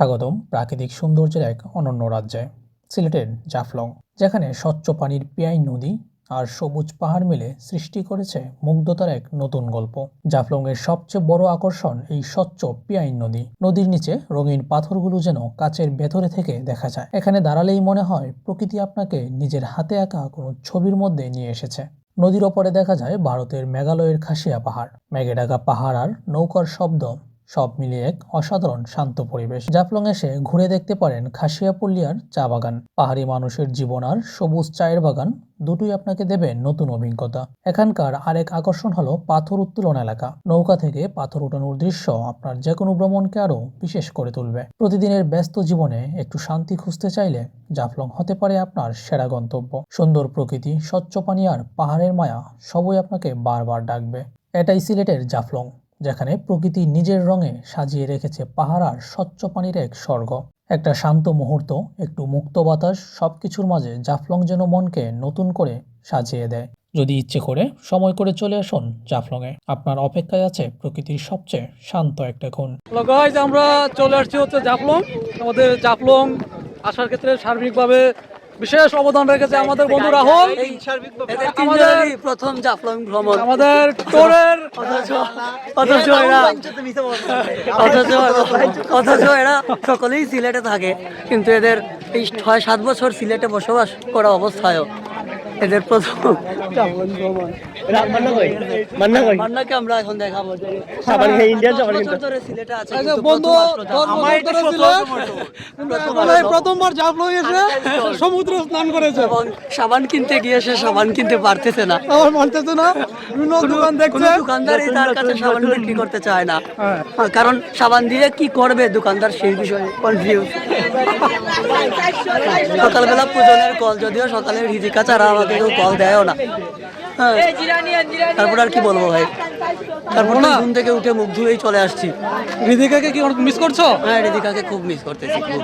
স্বাগতম প্রাকৃতিক সৌন্দর্যের এক অনন্য রাজ্যে, সিলেটের জাফলং, যেখানে স্বচ্ছ পানির পিয়াই নদী আর সবুজ পাহাড় মিলে সৃষ্টি করেছে মুগ্ধতার এক নতুন গল্প। জাফলং এর সবচেয়ে বড় আকর্ষণ এই স্বচ্ছ পিয়াইন নদী। নদীর নিচে রঙিন পাথরগুলো যেন কাচের ভেতরে থেকে দেখা যায়। এখানে দাঁড়ালেই মনে হয় প্রকৃতি আপনাকে নিজের হাতে আঁকা কোনো ছবির মধ্যে নিয়ে এসেছে। নদীর ওপরে দেখা যায় ভারতের মেঘালয়ের খাসিয়া পাহাড়, মেঘে ঢাকা পাহাড় আর নৌকার শব্দ, সব মিলিয়ে এক অসাধারণ শান্ত পরিবেশ। জাফলং এসে ঘুরে দেখতে পারেন খাসিয়াপল্লিয়ার চা বাগান, পাহাড়ি মানুষের জীবন আর সবুজ চায়ের বাগান, দুটোই আপনাকে দেবে নতুন অভিজ্ঞতা। এখানকার আরেক আকর্ষণ হলো পাথর উত্তোলন এলাকা। নৌকা থেকে পাথর উঠানোর দৃশ্য আপনার যে কোনো ভ্রমণকে আরো বিশেষ করে তুলবে। প্রতিদিনের ব্যস্ত জীবনে একটু শান্তি খুঁজতে চাইলে জাফলং হতে পারে আপনার সেরা গন্তব্য। সুন্দর প্রকৃতি, স্বচ্ছ পানি আর পাহাড়ের মায়া সবই আপনাকে বারবার ডাকবে। এটাই সিলেটের জাফলং, যেখানে প্রকৃতি নিজের রঙে সাজিয়ে রেখেছে পাহাড় আর স্বচ্ছ পানির এক স্বর্গ। একটা শান্ত মুহূর্ত, একটু মুক্ত বাতাস, সবকিছুর মাঝে জাফলং যেন মনকে নতুন করে সাজিয়ে দেয়। যদি ইচ্ছে করে সময় করে চলে আসুন জাফলংয়ে, আপনার অপেক্ষায় আছে প্রকৃতির সবচেয়ে শান্ত একটা কোণ। হ্যালো গাইস, আমরা চলে আসছি জাফলং। আমাদের জাফলং আসার ক্ষেত্রে সার্বিকভাবে বিশেষ অবদান রেখেছে আমাদের বন্ধু রাহুল। আমাদের প্রথম জাফলং ভ্রমণ, আমাদের টোরের অথচ এরা সকলেই সিলেটে থাকে, কিন্তু এদের এই 6-7 বছর সিলেটে বসবাস করা অবস্থায়ও এদের প্রথম জাফলং ভ্রমণ। মান্নাকে আমরা এখন দেখাবো যে বছর ধরে সিলেটে আছে, কিন্তু বন্ধু প্রথমবার জাফলং এসে সমুদ্র স্নান করেছে এবং সাবান কিনতে গিয়ে সে সাবান কিনতে পারতেছে না, আমার মানতেছে না। বিভিন্ন দোকান দেখছে, দোকানদারই তার কাছে সাবান বিক্রি করতে চায় না, কারণ সাবান দিয়ে কি করবে দোকানদার সেই বিষয়ে কনফিউজ। সকালবেলা পূজনের কল, যদিও সকালে রিজিকা ছাড়া আমাকে কেউ কল দেয়ও না। তারপর আর কি বলবো ভাই, তারপর না ঘুম থেকে উঠে মুখ ধুয়েই চলে আসছি। রিদিকাকে কি মিস করছো? হ্যাঁ, রিদিকাকে খুব মিস করতেছি, খুব।